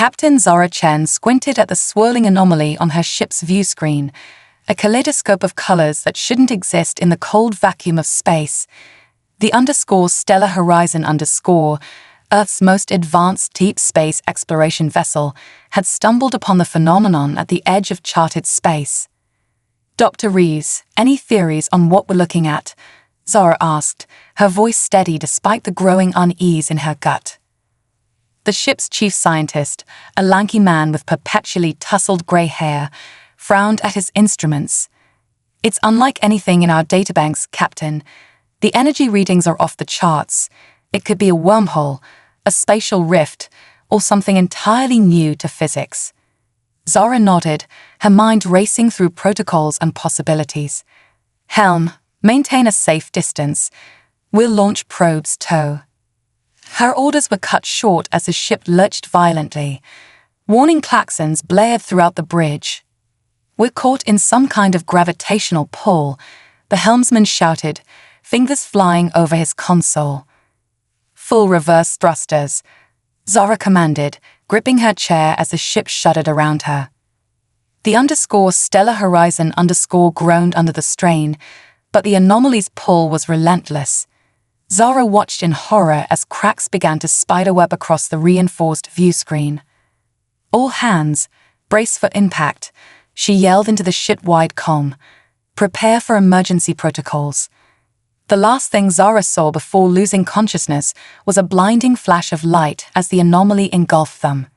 Captain Zara Chen squinted at the swirling anomaly on her ship's view screen, a kaleidoscope of colors that shouldn't exist in the cold vacuum of space. The _Stellar Horizon _ Earth's most advanced deep space exploration vessel, had stumbled upon the phenomenon at the edge of charted space. Dr. Rees, any theories on what we're looking at? Zara asked, her voice steady despite the growing unease in her gut. The ship's chief scientist, a lanky man with perpetually tousled grey hair, frowned at his instruments. It's unlike anything in our databanks, Captain. The energy readings are off the charts. It could be a wormhole, a spatial rift, or something entirely new to physics. Zara nodded, her mind racing through protocols and possibilities. Helm, maintain a safe distance. We'll launch probes tow. Her orders were cut short as the ship lurched violently. Warning klaxons blared throughout the bridge. We're caught in some kind of gravitational pull, the helmsman shouted, fingers flying over his console. Full reverse thrusters, Zara commanded, gripping her chair as the ship shuddered around her. The _Stellar Horizon _ groaned under the strain, but the anomaly's pull was relentless. Zara watched in horror as cracks began to spiderweb across the reinforced view screen. All hands, brace for impact, she yelled into the ship-wide comm. Prepare for emergency protocols. The last thing Zara saw before losing consciousness was a blinding flash of light as the anomaly engulfed them.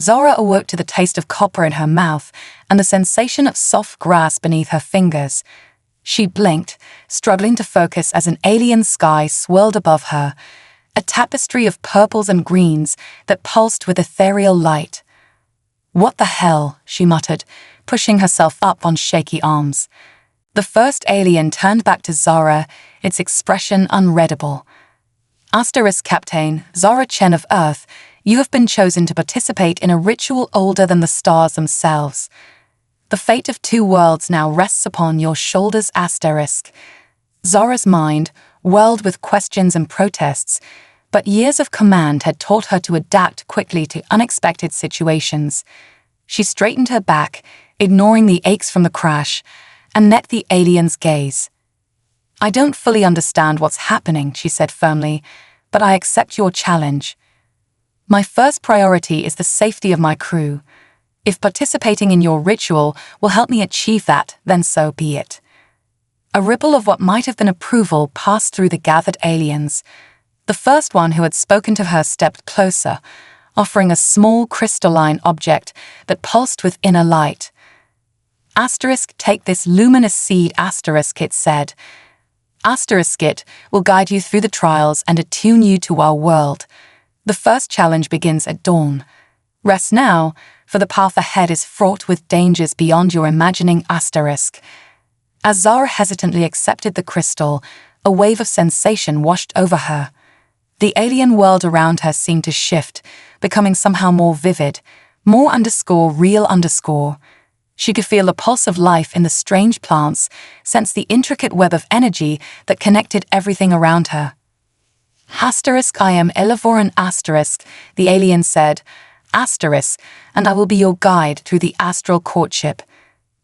Zara awoke to the taste of copper in her mouth and the sensation of soft grass beneath her fingers. She blinked, struggling to focus as an alien sky swirled above her, a tapestry of purples and greens that pulsed with ethereal light. What the hell, she muttered, pushing herself up on shaky arms. The first alien turned back to Zara, its expression unreadable. Captain, Zara Chen of Earth, you have been chosen to participate in a ritual older than the stars themselves. The fate of 2 worlds now rests upon your shoulders. Zara's mind whirled with questions and protests, but years of command had taught her to adapt quickly to unexpected situations. She straightened her back, ignoring the aches from the crash, and met the alien's gaze. I don't fully understand what's happening, she said firmly, but I accept your challenge. My first priority is the safety of my crew. If participating in your ritual will help me achieve that, then so be it. A ripple of what might have been approval passed through the gathered aliens. The first one who had spoken to her stepped closer, offering a small crystalline object that pulsed with inner light. Take this luminous seed, it said. It will guide you through the trials and attune you to our world. The first challenge begins at dawn. Rest now, for the path ahead is fraught with dangers beyond your imagining. As Zara hesitantly accepted the crystal, a wave of sensation washed over her. The alien world around her seemed to shift, becoming somehow more vivid, more _real_. She could feel the pulse of life in the strange plants, sense the intricate web of energy that connected everything around her. I am Elevoran *, the alien said, and I will be your guide through the astral courtship.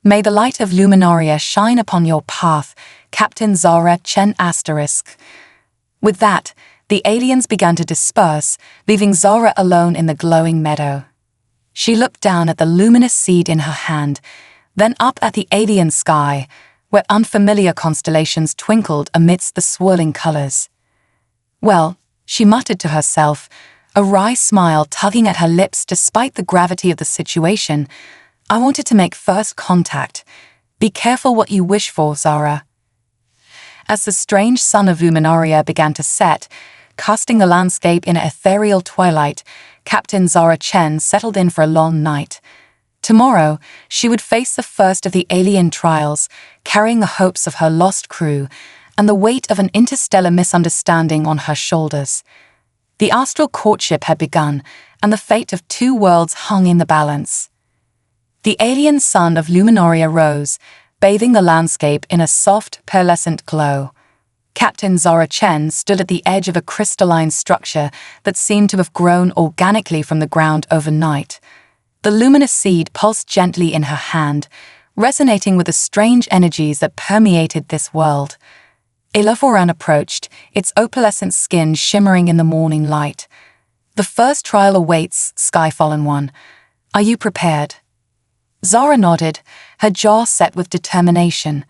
May the light of Luminaria shine upon your path, Captain Zara Chen *. With that, the aliens began to disperse, leaving Zara alone in the glowing meadow. She looked down at the luminous seed in her hand, then up at the alien sky, where unfamiliar constellations twinkled amidst the swirling colors. Well, she muttered to herself, a wry smile tugging at her lips despite the gravity of the situation. I wanted to make first contact. Be careful what you wish for, Zara. As the strange sun of Luminaria began to set, casting the landscape in an ethereal twilight, Captain Zara Chen settled in for a long night. Tomorrow, she would face the first of the alien trials, carrying the hopes of her lost crew and the weight of an interstellar misunderstanding on her shoulders. The astral courtship had begun, and the fate of 2 worlds hung in the balance. The alien sun of Luminaria rose, bathing the landscape in a soft, pearlescent glow. Captain Zara Chen stood at the edge of a crystalline structure that seemed to have grown organically from the ground overnight. The luminous seed pulsed gently in her hand, resonating with the strange energies that permeated this world. Elaforan approached, its opalescent skin shimmering in the morning light. The first trial awaits, Sky-Fallen One. Are you prepared? Zara nodded, her jaw set with determination.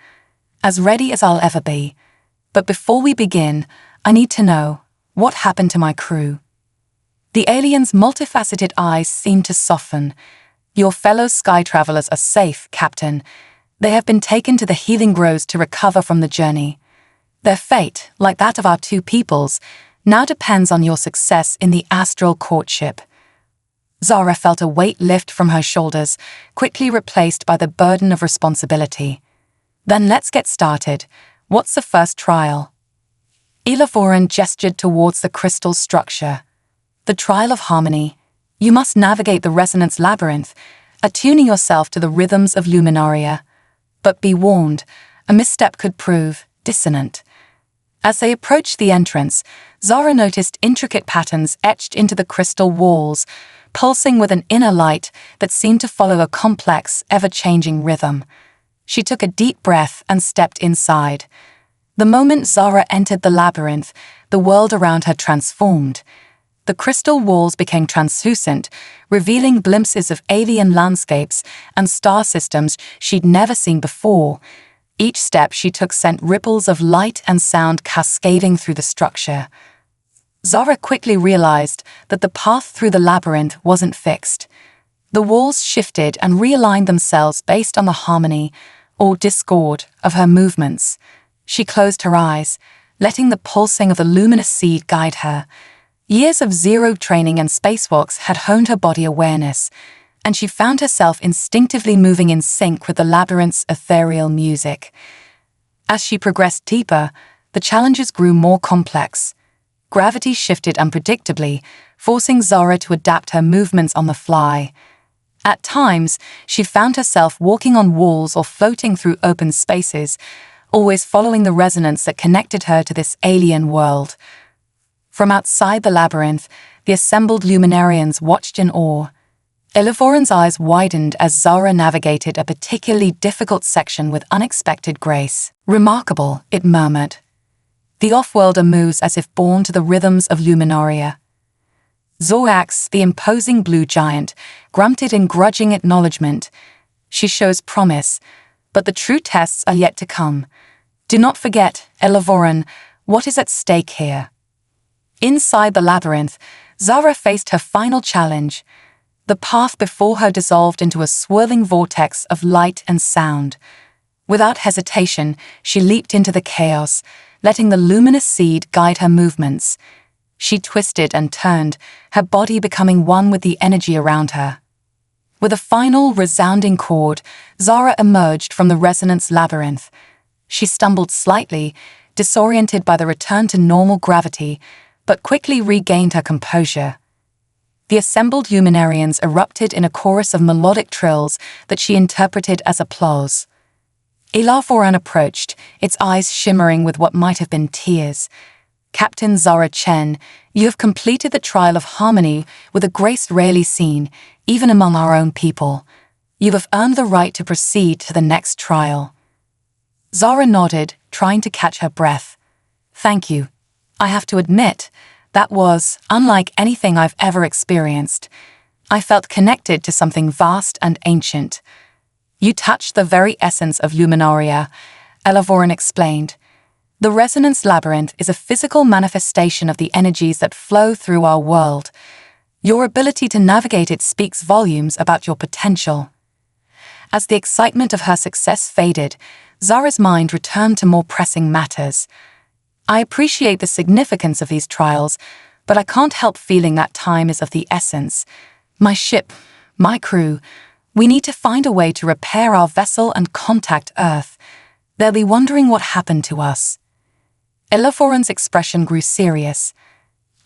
As ready as I'll ever be. But before we begin, I need to know, what happened to my crew? The alien's multifaceted eyes seemed to soften. Your fellow sky travelers are safe, Captain. They have been taken to the Healing Groves to recover from the journey. Their fate, like that of our two peoples, now depends on your success in the astral courtship. Zara felt a weight lift from her shoulders, quickly replaced by the burden of responsibility. Then let's get started. What's the first trial? Elaforan gestured towards the crystal structure. The trial of harmony. You must navigate the resonance labyrinth, attuning yourself to the rhythms of Luminaria. But be warned, a misstep could prove dissonant. As they approached the entrance, Zara noticed intricate patterns etched into the crystal walls, pulsing with an inner light that seemed to follow a complex, ever-changing rhythm. She took a deep breath and stepped inside. The moment Zara entered the labyrinth, the world around her transformed. The crystal walls became translucent, revealing glimpses of alien landscapes and star systems she'd never seen before. Each step she took sent ripples of light and sound cascading through the structure. Zara quickly realized that the path through the labyrinth wasn't fixed. The walls shifted and realigned themselves based on the harmony, or discord, of her movements. She closed her eyes, letting the pulsing of the luminous seed guide her. Years of zero training and spacewalks had honed her body awareness, and she found herself instinctively moving in sync with the labyrinth's ethereal music. As she progressed deeper, the challenges grew more complex. Gravity shifted unpredictably, forcing Zara to adapt her movements on the fly. At times, she found herself walking on walls or floating through open spaces, always following the resonance that connected her to this alien world. From outside the labyrinth, the assembled Luminarians watched in awe. Elaforan's eyes widened as Zara navigated a particularly difficult section with unexpected grace. Remarkable, it murmured. The off-worlder moves as if born to the rhythms of Luminaria. Zorax, the imposing blue giant, grunted in grudging acknowledgement. She shows promise, but the true tests are yet to come. Do not forget, Elaforan, what is at stake here. Inside the labyrinth, Zara faced her final challenge. The path before her dissolved into a swirling vortex of light and sound. Without hesitation, she leaped into the chaos, letting the luminous seed guide her movements. She twisted and turned, her body becoming one with the energy around her. With a final, resounding chord, Zara emerged from the resonance labyrinth. She stumbled slightly, disoriented by the return to normal gravity, but quickly regained her composure. The assembled Luminarians erupted in a chorus of melodic trills that she interpreted as applause. Elaforan approached, its eyes shimmering with what might have been tears. Captain Zara Chen, you have completed the trial of harmony with a grace rarely seen, even among our own people. You have earned the right to proceed to the next trial. Zara nodded, trying to catch her breath. Thank you. I have to admit, that was unlike anything I've ever experienced. I felt connected to something vast and ancient. You touched the very essence of Luminaria, Elaforan explained. The resonance labyrinth is a physical manifestation of the energies that flow through our world. Your ability to navigate it speaks volumes about your potential. As the excitement of her success faded, Zara's mind returned to more pressing matters. I appreciate the significance of these trials, but I can't help feeling that time is of the essence. My ship, my crew, we need to find a way to repair our vessel and contact Earth. They'll be wondering what happened to us. Elaforan's expression grew serious.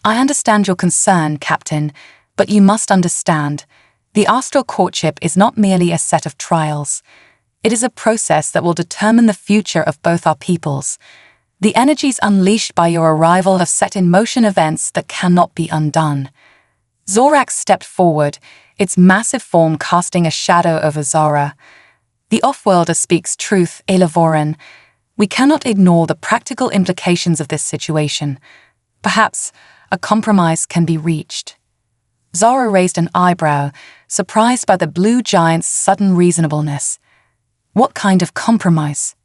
I understand your concern, Captain, but you must understand, the astral courtship is not merely a set of trials. It is a process that will determine the future of both our peoples. The energies unleashed by your arrival have set in motion events that cannot be undone. Zorax stepped forward, its massive form casting a shadow over Zara. The off-worlder speaks truth, Elavoran. We cannot ignore the practical implications of this situation. Perhaps a compromise can be reached. Zara raised an eyebrow, surprised by the blue giant's sudden reasonableness. What kind of compromise?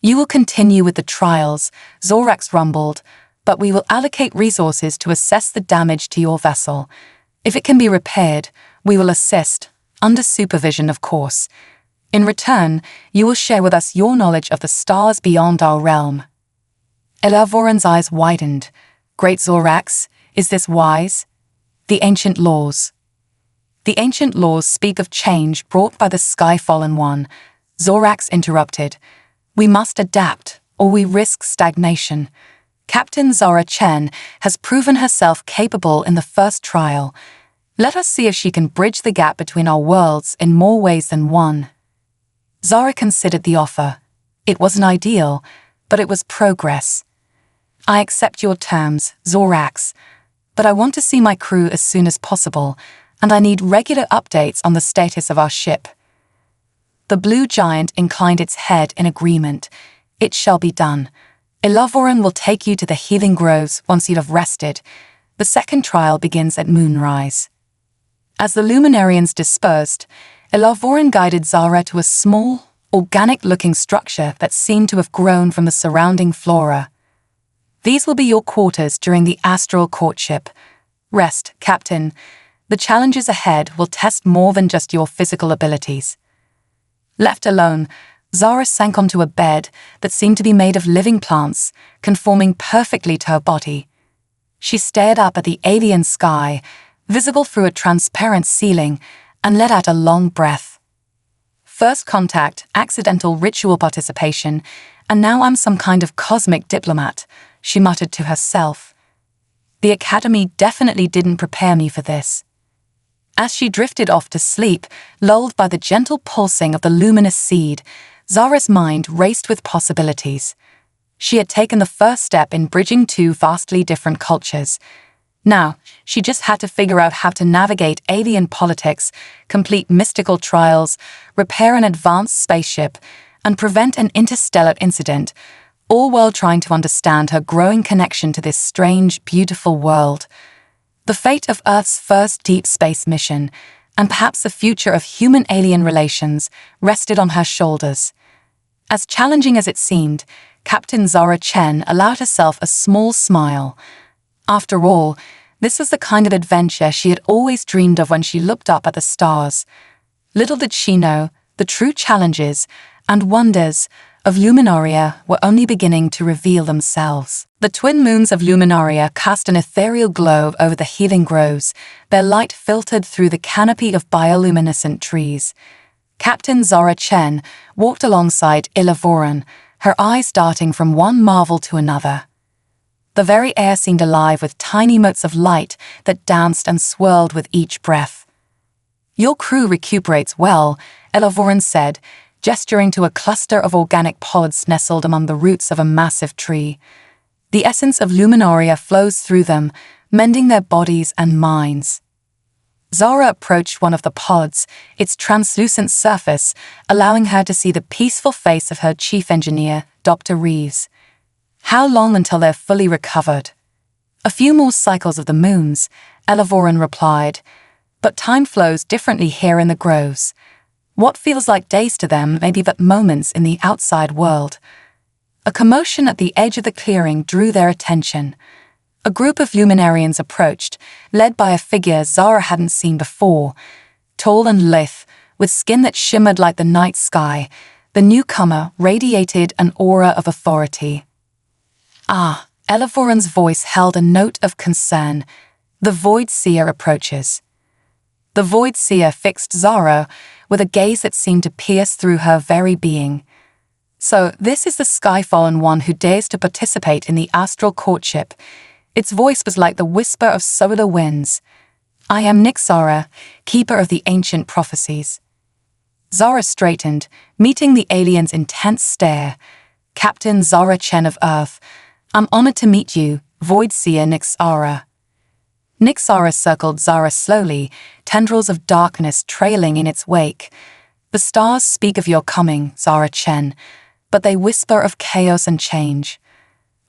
You will continue with the trials, Zorax rumbled, but we will allocate resources to assess the damage to your vessel. If it can be repaired, we will assist, under supervision of course. In return, you will share with us your knowledge of the stars beyond our realm. Elavoran's eyes widened. Great Zorax, is this wise? The ancient laws. The ancient laws speak of change brought by the Sky-Fallen One. Zorax interrupted. We must adapt, or we risk stagnation. Captain Zara Chen has proven herself capable in the first trial. Let us see if she can bridge the gap between our worlds in more ways than one. Zara considered the offer. It wasn't ideal, but it was progress. I accept your terms, Zorax, but I want to see my crew as soon as possible, and I need regular updates on the status of our ship. The blue giant inclined its head in agreement. It shall be done. Elavoran will take you to the healing groves once you have rested. The second trial begins at moonrise. As the Luminarians dispersed, Elavoran guided Zara to a small, organic-looking structure that seemed to have grown from the surrounding flora. These will be your quarters during the astral courtship. Rest, Captain. The challenges ahead will test more than just your physical abilities. Left alone, Zara sank onto a bed that seemed to be made of living plants, conforming perfectly to her body. She stared up at the alien sky, visible through a transparent ceiling, and let out a long breath. First contact, accidental ritual participation, and now I'm some kind of cosmic diplomat, she muttered to herself. The Academy definitely didn't prepare me for this. As she drifted off to sleep, lulled by the gentle pulsing of the luminous seed, Zara's mind raced with possibilities. She had taken the first step in bridging two vastly different cultures. Now, she just had to figure out how to navigate alien politics, complete mystical trials, repair an advanced spaceship, and prevent an interstellar incident, all while trying to understand her growing connection to this strange, beautiful world. The fate of Earth's first deep space mission, and perhaps the future of human-alien relations, rested on her shoulders. As challenging as it seemed, Captain Zara Chen allowed herself a small smile. After all, this was the kind of adventure she had always dreamed of when she looked up at the stars. Little did she know, the true challenges and wonders of Luminaria were only beginning to reveal themselves. The twin moons of Luminaria cast an ethereal glow over the healing groves, their light filtered through the canopy of bioluminescent trees. Captain Zara Chen walked alongside Elavoran, her eyes darting from one marvel to another. The very air seemed alive with tiny motes of light that danced and swirled with each breath. Your crew recuperates well, Elavoran said, gesturing to a cluster of organic pods nestled among the roots of a massive tree. The essence of Luminaria flows through them, mending their bodies and minds. Zara approached one of the pods, its translucent surface allowing her to see the peaceful face of her chief engineer, Dr. Reeves. How long until they're fully recovered? A few more cycles of the moons, Elavoran replied, but time flows differently here in the groves. What feels like days to them may be but moments in the outside world. A commotion at the edge of the clearing drew their attention. A group of Luminarians approached, led by a figure Zara hadn't seen before. Tall and lithe, with skin that shimmered like the night sky, the newcomer radiated an aura of authority. Ah, Elavoran's voice held a note of concern. The Void Seer approaches. The Void Seer fixed Zara with a gaze that seemed to pierce through her very being. So this is the Sky-Fallen One who dares to participate in the astral courtship. Its voice was like the whisper of solar winds. I am Nixara, keeper of the ancient prophecies. Zara straightened, meeting the alien's intense stare. Captain Zara Chen of Earth. I'm honored to meet you, Void Seer Nixara. Nixara circled Zara slowly, tendrils of darkness trailing in its wake. The stars speak of your coming, Zara Chen, but they whisper of chaos and change.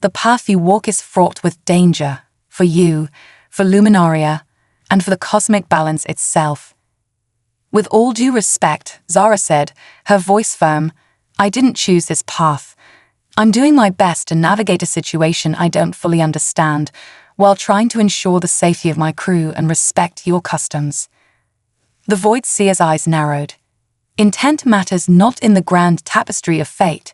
The path you walk is fraught with danger, for you, for Luminaria, and for the cosmic balance itself. With all due respect, Zara said, her voice firm, I didn't choose this path. I'm doing my best to navigate a situation I don't fully understand, while trying to ensure the safety of my crew and respect your customs. The Void Seer's eyes narrowed. Intent matters not in the grand tapestry of fate.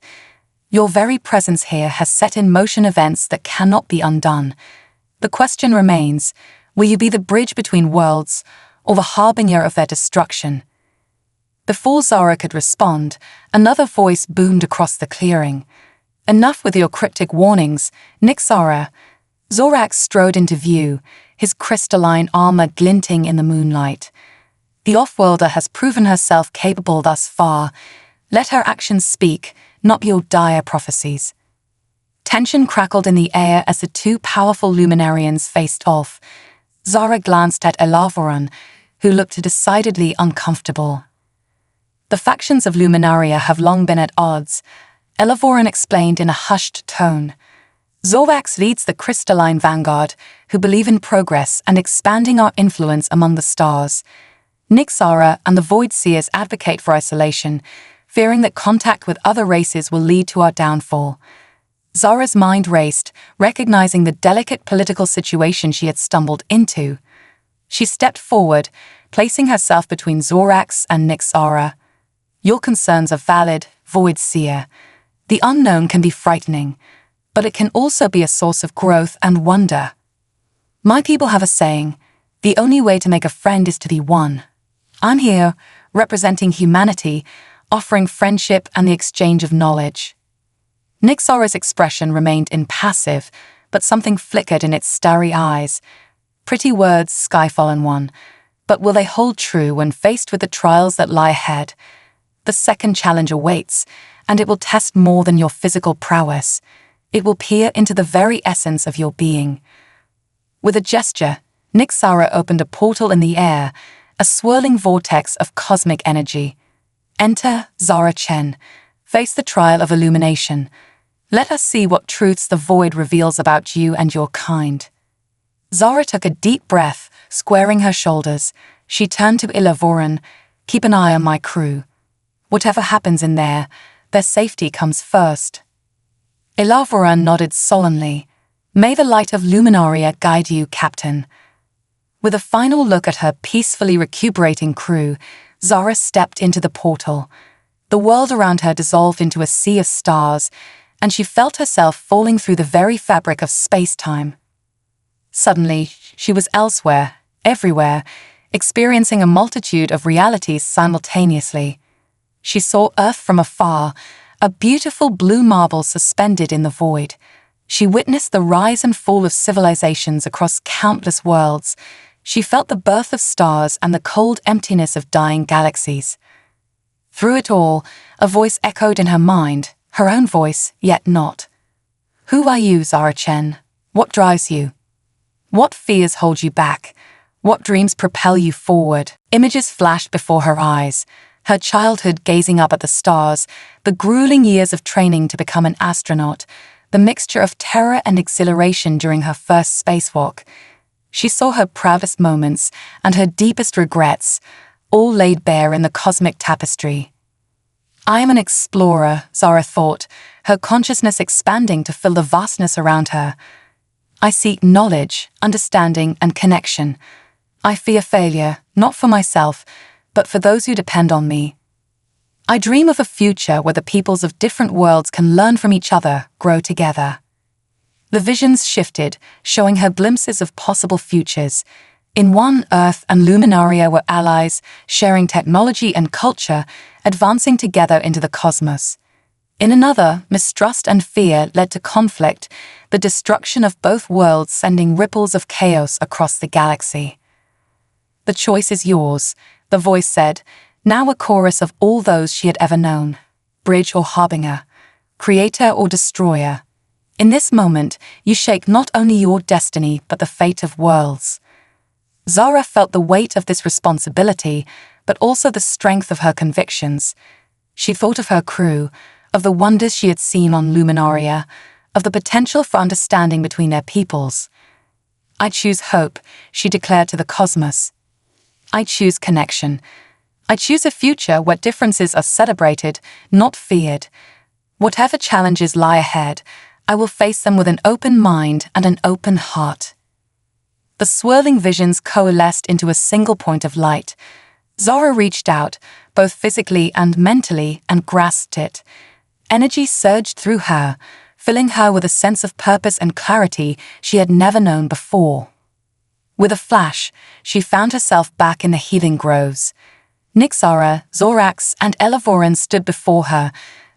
Your very presence here has set in motion events that cannot be undone. The question remains, will you be the bridge between worlds, or the harbinger of their destruction? Before Zara could respond, another voice boomed across the clearing. Enough with your cryptic warnings, Nixara. Zorax strode into view, his crystalline armor glinting in the moonlight. The off-worlder has proven herself capable thus far. Let her actions speak, not your dire prophecies. Tension crackled in the air as the two powerful luminarians faced off. Zara glanced at Elavoran, who looked decidedly uncomfortable. The factions of Luminaria have long been at odds, Elavoran explained in a hushed tone. Zorax leads the crystalline vanguard, who believe in progress and expanding our influence among the stars. Nixara and the Void Seers advocate for isolation, fearing that contact with other races will lead to our downfall. Zara's mind raced, recognizing the delicate political situation she had stumbled into. She stepped forward, placing herself between Zorax and Nixara. Your concerns are valid, Void Seer. The unknown can be frightening, but it can also be a source of growth and wonder. My people have a saying, the only way to make a friend is to be one. I'm here, representing humanity, offering friendship and the exchange of knowledge. Nixara's expression remained impassive, but something flickered in its starry eyes. Pretty words, Skyfallen One, but will they hold true when faced with the trials that lie ahead? The second challenge awaits, and it will test more than your physical prowess. It will peer into the very essence of your being. With a gesture, Nixara opened a portal in the air, a swirling vortex of cosmic energy. Enter, Zara Chen. Face the trial of illumination. Let us see what truths the void reveals about you and your kind. Zara took a deep breath, squaring her shoulders. She turned to Elavoran. Keep an eye on my crew. Whatever happens in there, their safety comes first. Elavoran nodded solemnly. May the light of Luminaria guide you, Captain. With a final look at her peacefully recuperating crew, Zara stepped into the portal. The world around her dissolved into a sea of stars, and she felt herself falling through the very fabric of space-time. Suddenly, she was elsewhere, everywhere, experiencing a multitude of realities simultaneously. She saw Earth from afar, a beautiful blue marble suspended in the void. She witnessed the rise and fall of civilizations across countless worlds. She felt the birth of stars and the cold emptiness of dying galaxies. Through it all, a voice echoed in her mind, her own voice, yet not. Who are you, Zara Chen? What drives you? What fears hold you back? What dreams propel you forward? Images flashed before her eyes. Her childhood gazing up at the stars, the grueling years of training to become an astronaut, the mixture of terror and exhilaration during her first spacewalk. She saw her proudest moments and her deepest regrets, all laid bare in the cosmic tapestry. I am an explorer, Zara thought, her consciousness expanding to fill the vastness around her. I seek knowledge, understanding, and connection. I fear failure, not for myself, but for those who depend on me. I dream of a future where the peoples of different worlds can learn from each other, grow together. The visions shifted, showing her glimpses of possible futures. In one, Earth and Luminaria were allies, sharing technology and culture, advancing together into the cosmos. In another, mistrust and fear led to conflict, the destruction of both worlds sending ripples of chaos across the galaxy. The choice is yours, the voice said, now a chorus of all those she had ever known. Bridge or harbinger? creator or destroyer. In this moment, you shape not only your destiny but the fate of worlds. Zara felt the weight of this responsibility, but also the strength of her convictions. She thought of her crew, of the wonders she had seen on Luminaria, of the potential for understanding between their peoples. "I choose hope," she declared to the cosmos. "I choose connection. I choose a future where differences are celebrated, not feared. Whatever challenges lie ahead, I will face them with an open mind and an open heart." The swirling visions coalesced into a single point of light. Zara reached out, both physically and mentally, and grasped it. Energy surged through her, filling her with a sense of purpose and clarity she had never known before. With a flash, she found herself back in the healing groves. Nyxara, Zorax, and Elavoran stood before her,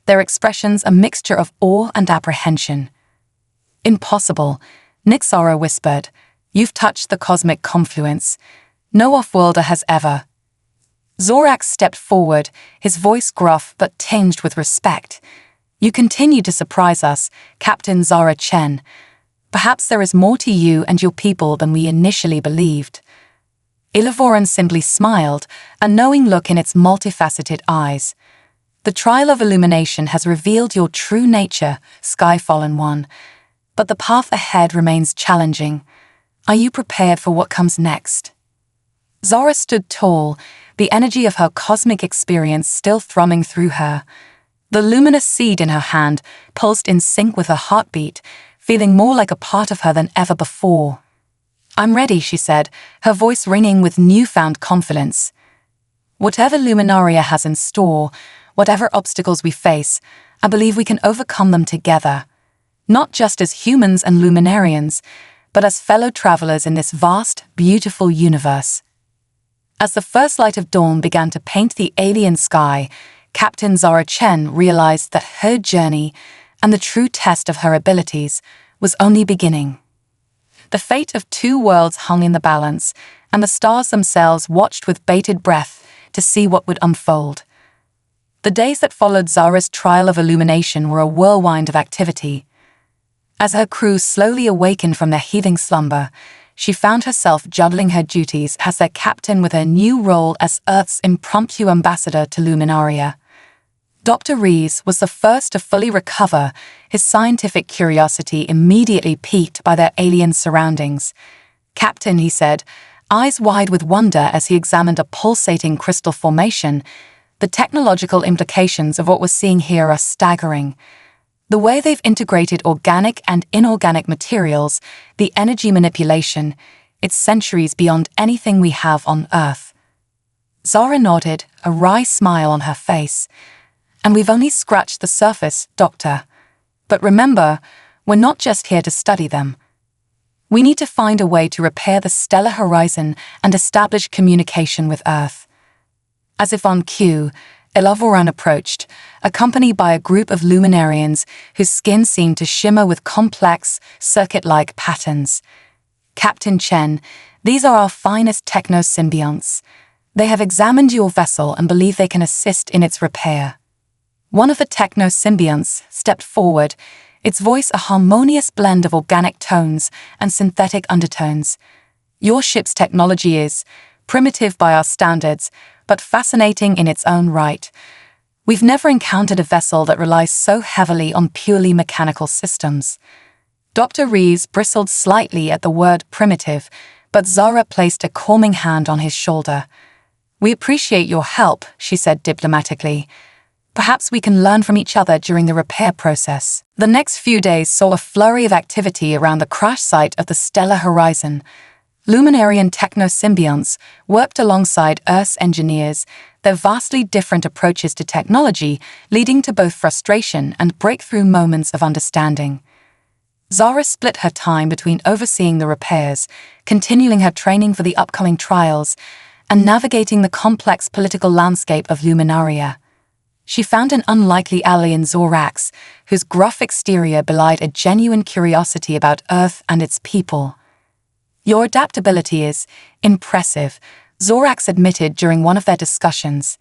their expressions a mixture of awe and apprehension. "Impossible," Nyxara whispered. "You've touched the cosmic confluence. No off-worlder has ever." Zorax stepped forward, his voice gruff but tinged with respect. "You continue to surprise us, Captain Zara Chen. Perhaps there is more to you and your people than we initially believed." Ilavoran simply smiled, a knowing look in its multifaceted eyes. "The trial of illumination has revealed your true nature, Sky-Fallen One, but the path ahead remains challenging. Are you prepared for what comes next?" Zara stood tall, the energy of her cosmic experience still thrumming through her. The luminous seed in her hand pulsed in sync with her heartbeat, feeling more like a part of her than ever before. "I'm ready," she said, her voice ringing with newfound confidence. "Whatever Luminaria has in store, whatever obstacles we face, I believe we can overcome them together. Not just as humans and Luminarians, but as fellow travelers in this vast, beautiful universe." As the first light of dawn began to paint the alien sky, Captain Zara Chen realized that her journey, and the true test of her abilities, was only beginning. The fate of two worlds hung in the balance, and the stars themselves watched with bated breath to see what would unfold. The days that followed Zara's trial of illumination were a whirlwind of activity. As her crew slowly awakened from their heaving slumber, she found herself juggling her duties as their captain with her new role as Earth's impromptu ambassador to Luminaria. Dr. Rees was the first to fully recover, his scientific curiosity immediately piqued by their alien surroundings. "Captain," he said, eyes wide with wonder as he examined a pulsating crystal formation, "the technological implications of what we're seeing here are staggering. The way they've integrated organic and inorganic materials, the energy manipulation, it's centuries beyond anything we have on Earth." Zara nodded, a wry smile on her face. "And we've only scratched the surface, Doctor. But remember, we're not just here to study them. We need to find a way to repair the stellar horizon and establish communication with Earth." As if on cue, Elavoran approached, accompanied by a group of luminarians whose skin seemed to shimmer with complex, circuit-like patterns. "Captain Chen, these are our finest techno-symbionts. They have examined your vessel and believe they can assist in its repair." One of the techno-symbionts stepped forward, its voice a harmonious blend of organic tones and synthetic undertones. "Your ship's technology is primitive by our standards, but fascinating in its own right. We've never encountered a vessel that relies so heavily on purely mechanical systems." Dr. Rees bristled slightly at the word primitive, but Zara placed a calming hand on his shoulder. "We appreciate your help," she said diplomatically. "Perhaps we can learn from each other during the repair process." The next few days saw a flurry of activity around the crash site of the stellar horizon. Luminarian techno-symbionts worked alongside Earth's engineers, their vastly different approaches to technology leading to both frustration and breakthrough moments of understanding. Zara split her time between overseeing the repairs, continuing her training for the upcoming trials, and navigating the complex political landscape of Luminaria. She found an unlikely ally in Zorax, whose gruff exterior belied a genuine curiosity about Earth and its people. "Your adaptability is impressive," Zorax admitted during one of their discussions.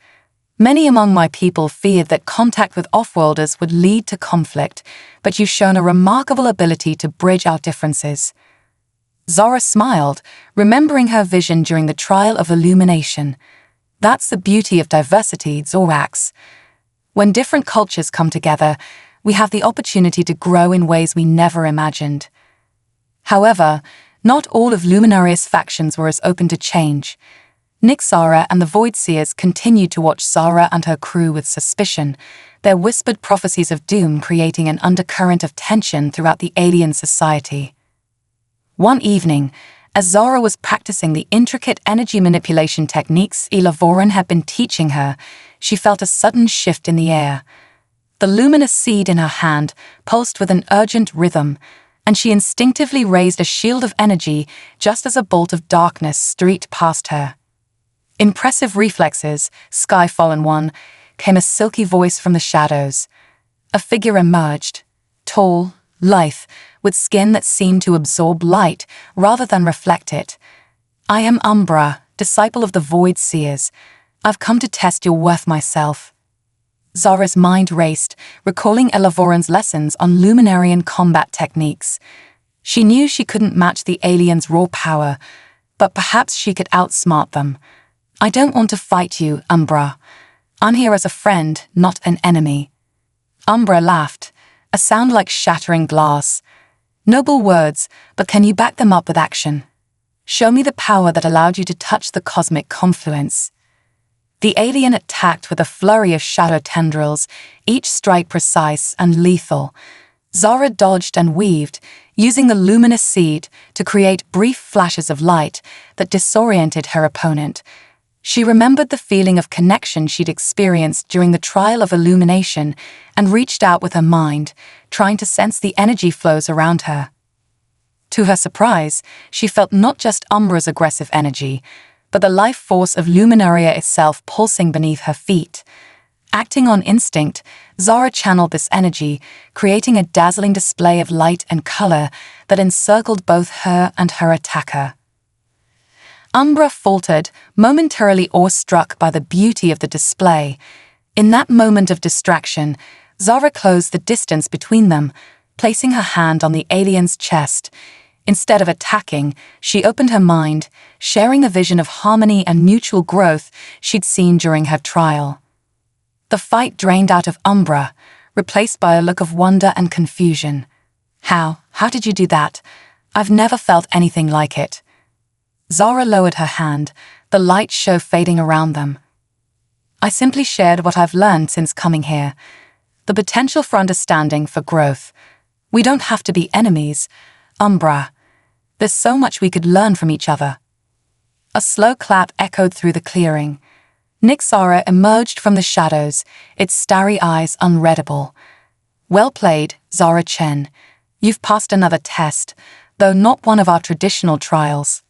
Many among my people feared that contact with off-worlders would lead to conflict, but you've shown a remarkable ability to bridge our differences." Zara smiled, remembering her vision during the trial of illumination. "That's the beauty of diversity, Zorax. When different cultures come together, we have the opportunity to grow in ways we never imagined." However, not all of Luminaria's factions were as open to change. Nyxara and the Voidseers continued to watch Zara and her crew with suspicion, their whispered prophecies of doom creating an undercurrent of tension throughout the alien society. One evening, as Zara was practicing the intricate energy manipulation techniques Elavoran had been teaching her, she felt a sudden shift in the air. The luminous seed in her hand pulsed with an urgent rhythm, and she instinctively raised a shield of energy just as a bolt of darkness streaked past her. Impressive reflexes, Sky-Fallen One, came a silky voice from the shadows. A figure emerged, tall, lithe, with skin that seemed to absorb light rather than reflect it. "I am Umbra, disciple of the Void Seers. I've come to test your worth myself." Zara's mind raced, recalling Elavoran's lessons on Luminarian combat techniques. She knew she couldn't match the aliens' raw power, but perhaps she could outsmart them. "I don't want to fight you, Umbra. I'm here as a friend, not an enemy." Umbra laughed, a sound like shattering glass. "Noble words, but can you back them up with action? Show me the power that allowed you to touch the cosmic confluence." The alien attacked with a flurry of shadow tendrils, each strike precise and lethal. Zara dodged and weaved, using the luminous seed to create brief flashes of light that disoriented her opponent. She remembered the feeling of connection she'd experienced during the trial of illumination and reached out with her mind, trying to sense the energy flows around her. To her surprise, she felt not just Umbra's aggressive energy, but the life force of Luminaria itself pulsing beneath her feet. Acting on instinct, Zara channeled this energy, creating a dazzling display of light and color that encircled both her and her attacker. Umbra faltered, momentarily awestruck by the beauty of the display. In that moment of distraction, Zara closed the distance between them, placing her hand on the alien's chest. Instead of attacking, she opened her mind, sharing the vision of harmony and mutual growth she'd seen during her trial. The fight drained out of Umbra, replaced by a look of wonder and confusion. How did you do that? I've never felt anything like it." Zara lowered her hand, the light show fading around them. "I simply shared what I've learned since coming here. The potential for understanding, for growth. We don't have to be enemies, Umbra. There's so much we could learn from each other." A slow clap echoed through the clearing. Nyxara emerged from the shadows, its starry eyes unreadable. "Well played, Zara Chen. You've passed another test, though not one of our traditional trials.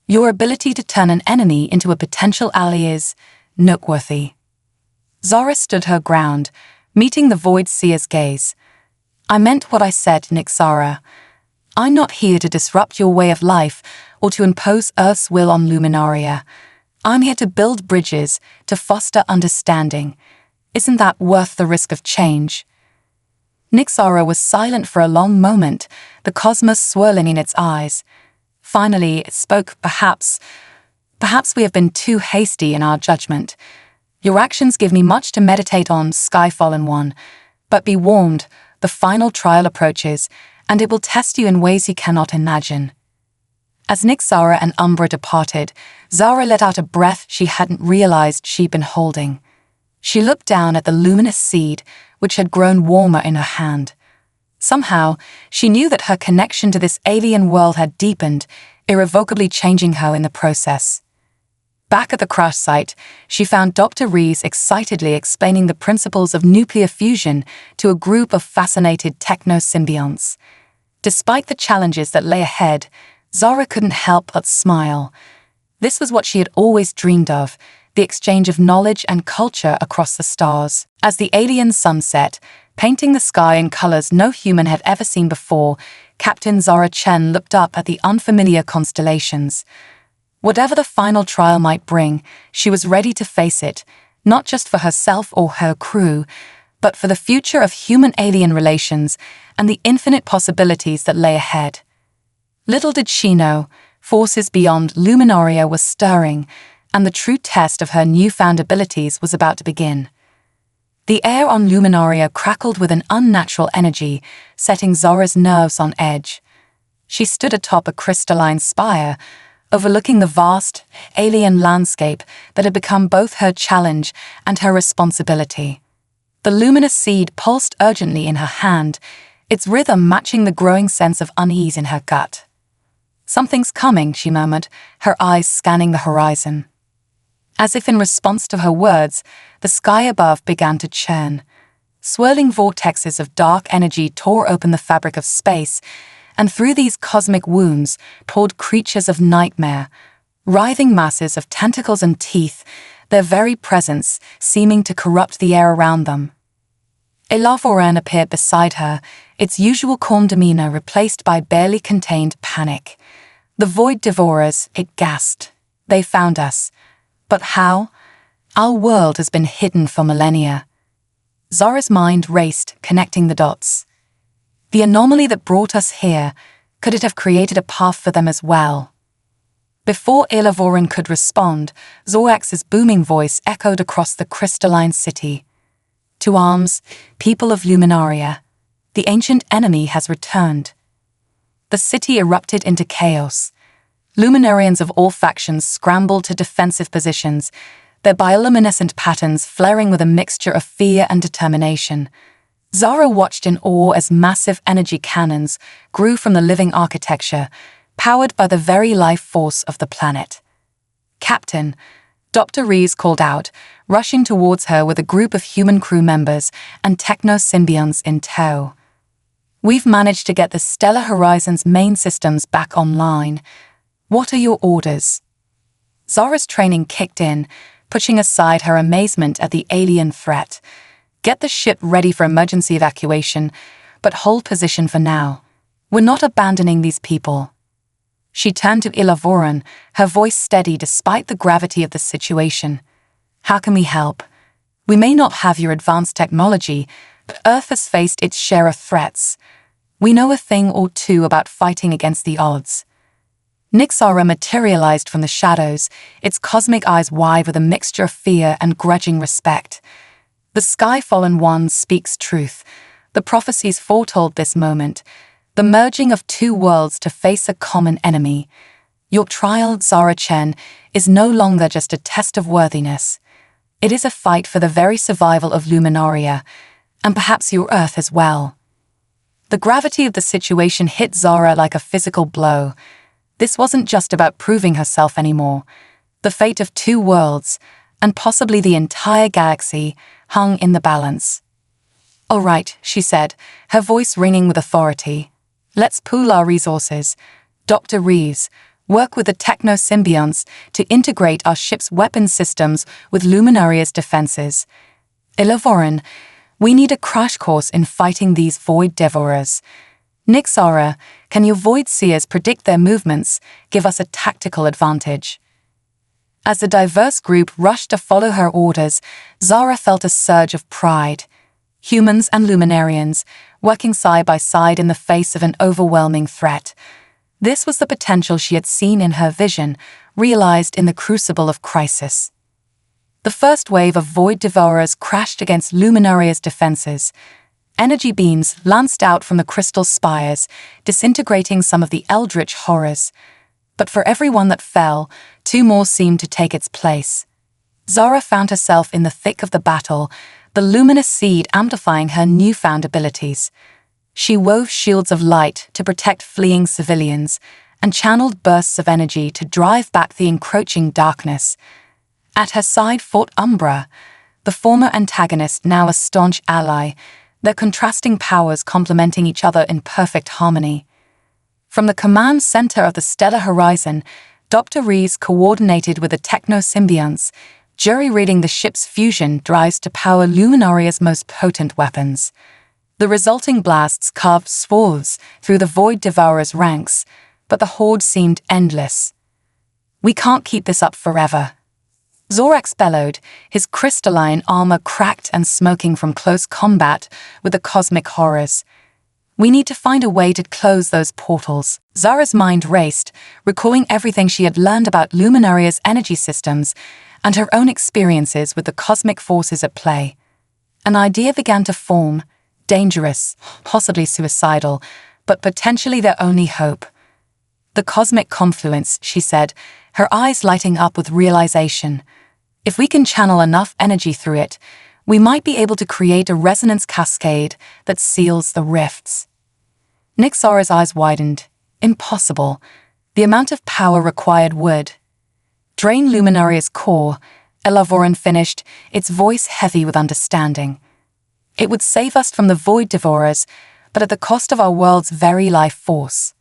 Your ability to turn an enemy into a potential ally is noteworthy." Zara stood her ground, meeting the Void Seer's gaze. "I meant what I said, Nyxara. I'm not here to disrupt your way of life or to impose Earth's will on Luminaria. I'm here to build bridges, to foster understanding. Isn't that worth the risk of change?" Nyxara was silent for a long moment, the cosmos swirling in its eyes. Finally, it spoke, perhaps we have been too hasty in our judgment. Your actions give me much to meditate on, Sky-Fallen One. But be warned, the final trial approaches, and it will test you in ways you cannot imagine. As Nyxara and Umbra departed, Zara let out a breath she hadn't realized she'd been holding. She looked down at the luminous seed, which had grown warmer in her hand. Somehow, she knew that her connection to this alien world had deepened, irrevocably changing her in the process. Back at the crash site, she found Dr. Rees excitedly explaining the principles of nuclear fusion to a group of fascinated techno-symbionts. Despite the challenges that lay ahead, Zara couldn't help but smile. This was what she had always dreamed of, the exchange of knowledge and culture across the stars. As the alien sun set, painting the sky in colors no human had ever seen before, Captain Zara Chen looked up at the unfamiliar constellations. Whatever the final trial might bring, she was ready to face it, not just for herself or her crew, but for the future of human-alien relations and the infinite possibilities that lay ahead. Little did she know, forces beyond Luminaria were stirring, and the true test of her newfound abilities was about to begin. The air on Luminaria crackled with an unnatural energy, setting Zora's nerves on edge. She stood atop a crystalline spire, overlooking the vast, alien landscape that had become both her challenge and her responsibility. The luminous seed pulsed urgently in her hand, its rhythm matching the growing sense of unease in her gut. "Something's coming," she murmured, her eyes scanning the horizon. As if in response to her words, the sky above began to churn. Swirling vortexes of dark energy tore open the fabric of space, and through these cosmic wombs poured creatures of nightmare, writhing masses of tentacles and teeth, their very presence seeming to corrupt the air around them. Elavoran appeared beside her, its usual calm demeanor replaced by barely contained panic. "The Void Devourers," it gasped. "They found us. But how? Our world has been hidden for millennia." Zora's mind raced, connecting the dots. The anomaly that brought us here, could it have created a path for them as well? Before Elavoran could respond, Zorax's booming voice echoed across the crystalline city. "To arms, people of Luminaria. The ancient enemy has returned." The city erupted into chaos. Luminarians of all factions scrambled to defensive positions, their bioluminescent patterns flaring with a mixture of fear and determination. Zara watched in awe as massive energy cannons grew from the living architecture, powered by the very life force of the planet. "Captain," Dr. Rees called out, rushing towards her with a group of human crew members and techno-symbionts in tow. "We've managed to get the Stellar Horizon's main systems back online. What are your orders?" Zora's training kicked in, pushing aside her amazement at the alien threat. "Get the ship ready for emergency evacuation, but hold position for now. We're not abandoning these people." She turned to Elavoran, her voice steady despite the gravity of the situation. "How can we help? We may not have your advanced technology, but Earth has faced its share of threats. We know a thing or two about fighting against the odds." Nixara materialized from the shadows, its cosmic eyes wide with a mixture of fear and grudging respect. "The Sky-Fallen One speaks truth. The prophecies foretold this moment, the merging of two worlds to face a common enemy. Your trial, Zara Chen, is no longer just a test of worthiness. It is a fight for the very survival of Luminaria, and perhaps your Earth as well." The gravity of the situation hit Zara like a physical blow. This wasn't just about proving herself anymore. The fate of two worlds, and possibly the entire galaxy, hung in the balance. "All right," she said, her voice ringing with authority. "Let's pool our resources. Dr. Reeves, work with the techno-symbionts to integrate our ship's weapon systems with Luminaria's defenses. Elavoran, we need a crash course in fighting these Void Devourers. Nixara, can your Void Seers predict their movements, give us a tactical advantage?" As the diverse group rushed to follow her orders, Zara felt a surge of pride. Humans and Luminarians, working side by side in the face of an overwhelming threat. This was the potential she had seen in her vision, realized in the crucible of crisis. The first wave of Void Devourers crashed against Luminaria's defenses. Energy beams lanced out from the crystal spires, disintegrating some of the eldritch horrors. But for every one that fell, two more seemed to take its place. Zara found herself in the thick of the battle, the luminous seed amplifying her newfound abilities. She wove shields of light to protect fleeing civilians, and channeled bursts of energy to drive back the encroaching darkness. At her side fought Umbra, the former antagonist now a staunch ally, their contrasting powers complementing each other in perfect harmony. From the command center of the Stellar Horizon, Dr. Rees coordinated with the techno-symbionts, jury-reading the ship's fusion drives to power Luminaria's most potent weapons. The resulting blasts carved swaths through the Void Devourer's ranks, but the horde seemed endless. "We can't keep this up forever." Zorax bellowed, his crystalline armor cracked and smoking from close combat with the cosmic horrors. We need to find a way to close those portals. Zara's mind raced, recalling everything she had learned about Luminaria's energy systems and her own experiences with the cosmic forces at play. An idea began to form, dangerous, possibly suicidal, but potentially their only hope. The cosmic confluence, she said, her eyes lighting up with realization. If we can channel enough energy through it, we might be able to create a resonance cascade that seals the rifts. Nyxara's eyes widened. Impossible. The amount of power required would drain Luminaria's core, Elavoran finished, its voice heavy with understanding. It would save us from the Void Devourers, but at the cost of our world's very life force.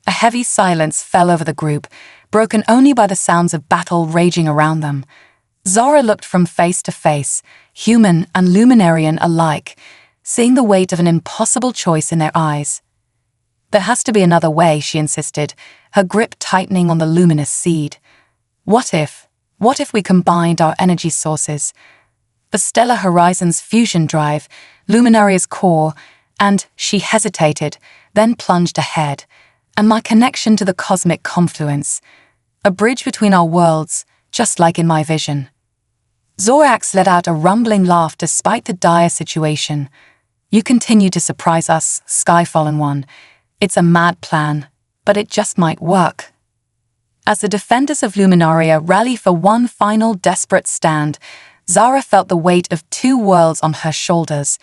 A heavy silence fell over the group, broken only by the sounds of battle raging around them. Zara looked from face to face, human and Luminarian alike, seeing the weight of an impossible choice in their eyes. There has to be another way, she insisted, her grip tightening on the luminous seed. What if we combined our energy sources? The stellar horizon's fusion drive, Luminaria's core, and she hesitated, then plunged ahead, and my connection to the cosmic confluence, a bridge between our worlds, just like in my vision. Zorax let out a rumbling laugh despite the dire situation. You continue to surprise us, Skyfallen One. It's a mad plan, but it just might work. As the defenders of Luminaria rally for one final desperate stand, Zara felt the weight of two worlds on her shoulders.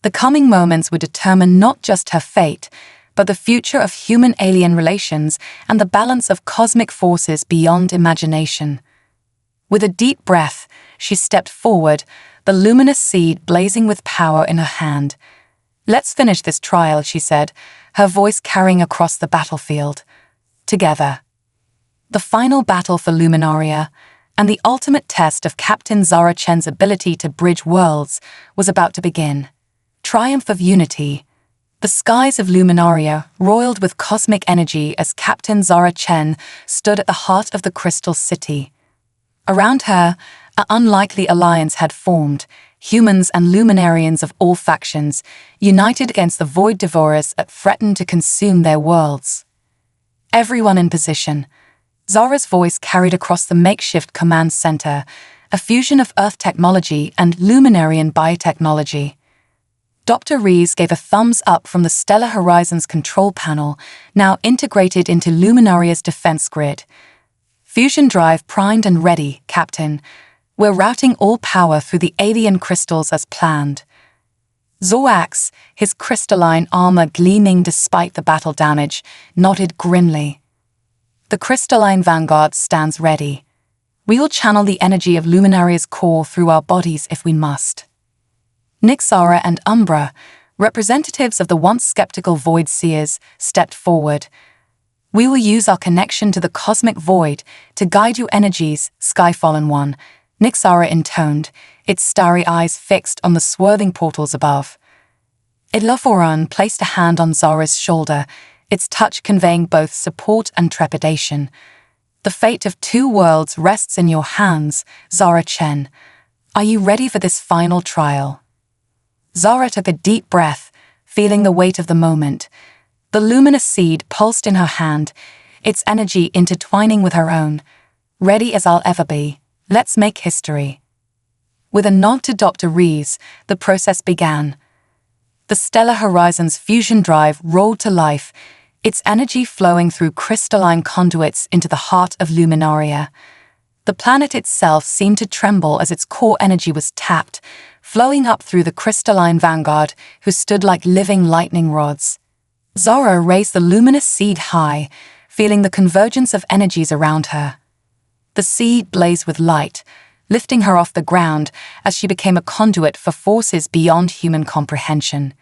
The coming moments would determine not just her fate, but the future of human-alien relations and the balance of cosmic forces beyond imagination. With a deep breath, she stepped forward, the luminous seed blazing with power in her hand. "Let's finish this trial," she said, her voice carrying across the battlefield. Together. The final battle for Luminaria, and the ultimate test of Captain Zara Chen's ability to bridge worlds, was about to begin. Triumph of unity. The skies of Luminaria roiled with cosmic energy as Captain Zara Chen stood at the heart of the Crystal City. Around her, an unlikely alliance had formed, humans and Luminarians of all factions, united against the Void Devourers that threatened to consume their worlds. Everyone in position. Zara's voice carried across the makeshift command center, a fusion of Earth technology and Luminarian biotechnology. Dr. Rees gave a thumbs up from the Stellar Horizons control panel, now integrated into Luminaria's defense grid. "Fusion drive primed and ready, Captain. We're routing all power through the alien crystals as planned." Zorax, his crystalline armor gleaming despite the battle damage, nodded grimly. "The crystalline vanguard stands ready. We will channel the energy of Luminaria's core through our bodies if we must." Nyxara and Umbra, representatives of the once skeptical Void Seers, stepped forward. "We will use our connection to the cosmic void to guide your energies, Skyfallen One," Nyxara intoned, its starry eyes fixed on the swirling portals above. Elavoran placed a hand on Zara's shoulder, its touch conveying both support and trepidation. "The fate of two worlds rests in your hands, Zara Chen. Are you ready for this final trial?" Zara took a deep breath, feeling the weight of the moment. The luminous seed pulsed in her hand, its energy intertwining with her own. "Ready as I'll ever be. Let's make history." With a nod to Dr. Rees, the process began. The Stellar Horizons fusion drive rolled to life, its energy flowing through crystalline conduits into the heart of Luminaria. The planet itself seemed to tremble as its core energy was tapped, flowing up through the crystalline vanguard, who stood like living lightning rods. Zara raised the luminous seed high, feeling the convergence of energies around her. The seed blazed with light, lifting her off the ground as she became a conduit for forces beyond human comprehension.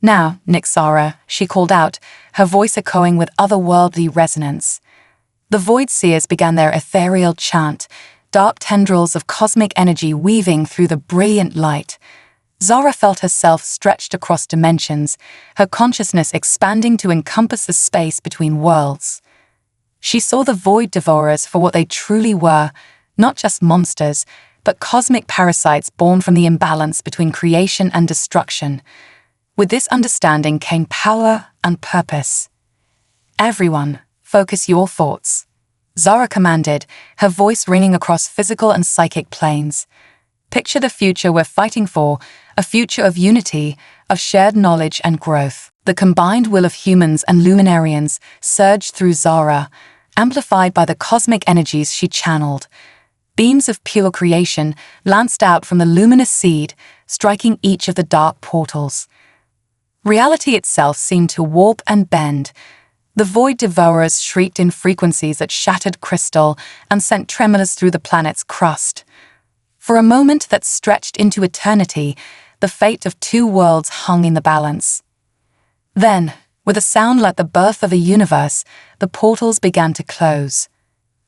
"Now, Nyxara," she called out, her voice echoing with otherworldly resonance. The Void Seers began their ethereal chant, dark tendrils of cosmic energy weaving through the brilliant light. Zara felt herself stretched across dimensions, her consciousness expanding to encompass the space between worlds. She saw the Void Devourers for what they truly were, not just monsters, but cosmic parasites born from the imbalance between creation and destruction. With this understanding came power and purpose. Everyone, focus your thoughts, Zara commanded, her voice ringing across physical and psychic planes. Picture the future we're fighting for, a future of unity, of shared knowledge and growth. The combined will of humans and luminarians surged through Zara, amplified by the cosmic energies she channeled. Beams of pure creation lanced out from the luminous seed, striking each of the dark portals. Reality itself seemed to warp and bend. The void devourers shrieked in frequencies that shattered crystal and sent tremors through the planet's crust. For a moment that stretched into eternity, the fate of two worlds hung in the balance. Then, with a sound like the birth of a universe, the portals began to close.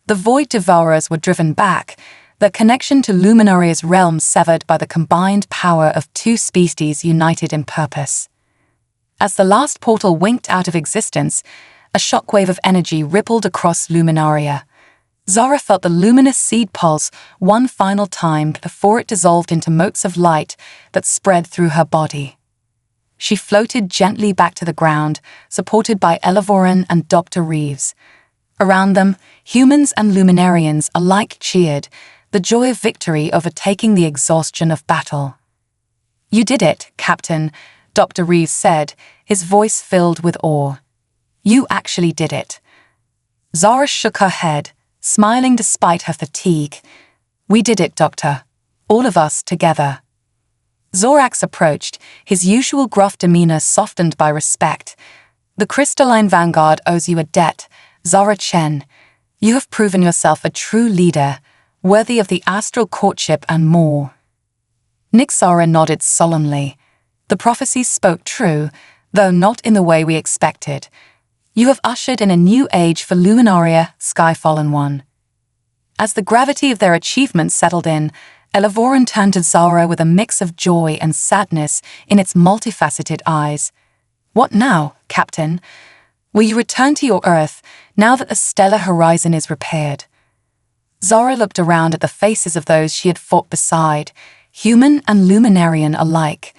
The void devourers were driven back, their connection to Luminaria's realm severed by the combined power of two species united in purpose. As the last portal winked out of existence, a shockwave of energy rippled across Luminaria. Zara felt the luminous seed pulse one final time before it dissolved into motes of light that spread through her body. She floated gently back to the ground, supported by Elavoran and Dr. Reeves. Around them, humans and luminarians alike cheered, the joy of victory overtaking the exhaustion of battle. "You did it, Captain," Dr. Reeves said, his voice filled with awe. "You actually did it." Zara shook her head, smiling despite her fatigue. "We did it, Doctor. All of us together." Zorax approached, his usual gruff demeanor softened by respect. "The crystalline vanguard owes you a debt, Zara Chen. You have proven yourself a true leader, worthy of the astral courtship and more." Nixara nodded solemnly. "The prophecies spoke true, though not in the way we expected. You have ushered in a new age for Luminaria, Skyfallen One." As the gravity of their achievements settled in, Elavoran turned to Zara with a mix of joy and sadness in its multifaceted eyes. "What now, Captain? Will you return to your Earth now that the stellar horizon is repaired?" Zara looked around at the faces of those she had fought beside, human and luminarian alike.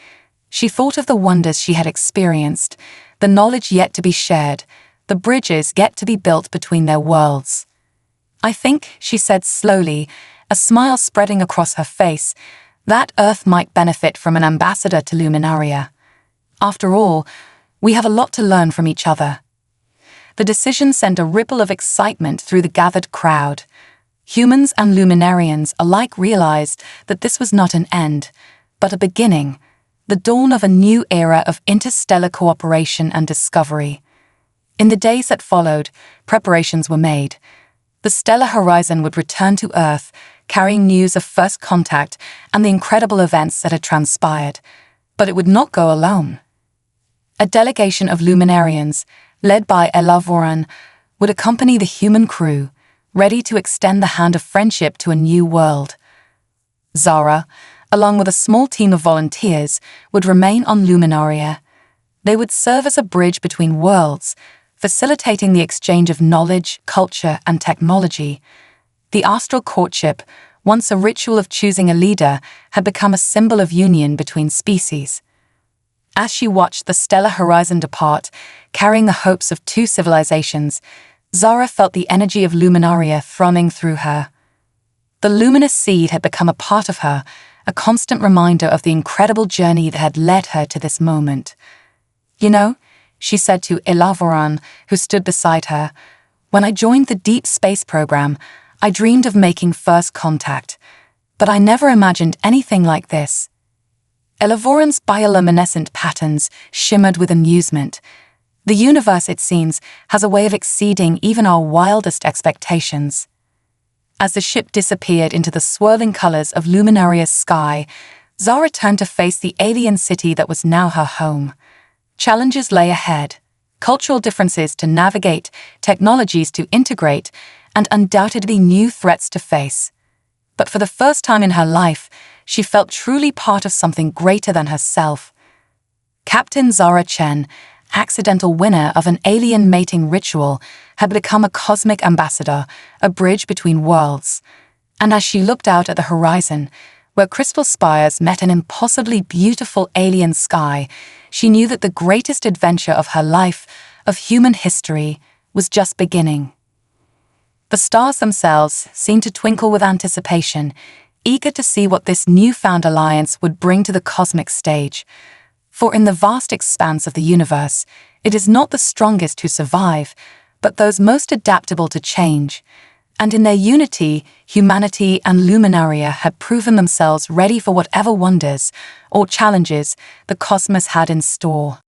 She thought of the wonders she had experienced, the knowledge yet to be shared, the bridges yet to be built between their worlds. "I think," she said slowly, a smile spreading across her face, "that Earth might benefit from an ambassador to Luminaria. After all, we have a lot to learn from each other." The decision sent a ripple of excitement through the gathered crowd. Humans and luminarians alike realized that this was not an end, but a beginning, the dawn of a new era of interstellar cooperation and discovery. In the days that followed, preparations were made. The stellar horizon would return to Earth, carrying news of first contact and the incredible events that had transpired. But it would not go alone. A delegation of luminarians, led by Elavoran, would accompany the human crew, ready to extend the hand of friendship to a new world. Zara, along with a small team of volunteers, would remain on Luminaria. They would serve as a bridge between worlds, facilitating the exchange of knowledge, culture, and technology. The astral courtship, once a ritual of choosing a leader, had become a symbol of union between species. As she watched the stellar horizon depart, carrying the hopes of two civilizations, Zara felt the energy of Luminaria thrumming through her. The luminous seed had become a part of her, a constant reminder of the incredible journey that had led her to this moment. "You know," she said to Elavoran, who stood beside her, "when I joined the deep space program, I dreamed of making first contact, but I never imagined anything like this." Elavoran's bioluminescent patterns shimmered with amusement. The universe, it seems, has a way of exceeding even our wildest expectations. As the ship disappeared into the swirling colors of Luminaria's sky, Zara turned to face the alien city that was now her home. Challenges lay ahead, cultural differences to navigate, technologies to integrate, and undoubtedly new threats to face. But for the first time in her life, she felt truly part of something greater than herself. Captain Zara Chen, accidental winner of an alien mating ritual, had become a cosmic ambassador, a bridge between worlds. And as she looked out at the horizon, where crystal spires met an impossibly beautiful alien sky, she knew that the greatest adventure of her life, of human history, was just beginning. The stars themselves seemed to twinkle with anticipation, eager to see what this newfound alliance would bring to the cosmic stage. For in the vast expanse of the universe, it is not the strongest who survive, but those most adaptable to change. And in their unity, humanity and Luminaria had proven themselves ready for whatever wonders or challenges the cosmos had in store.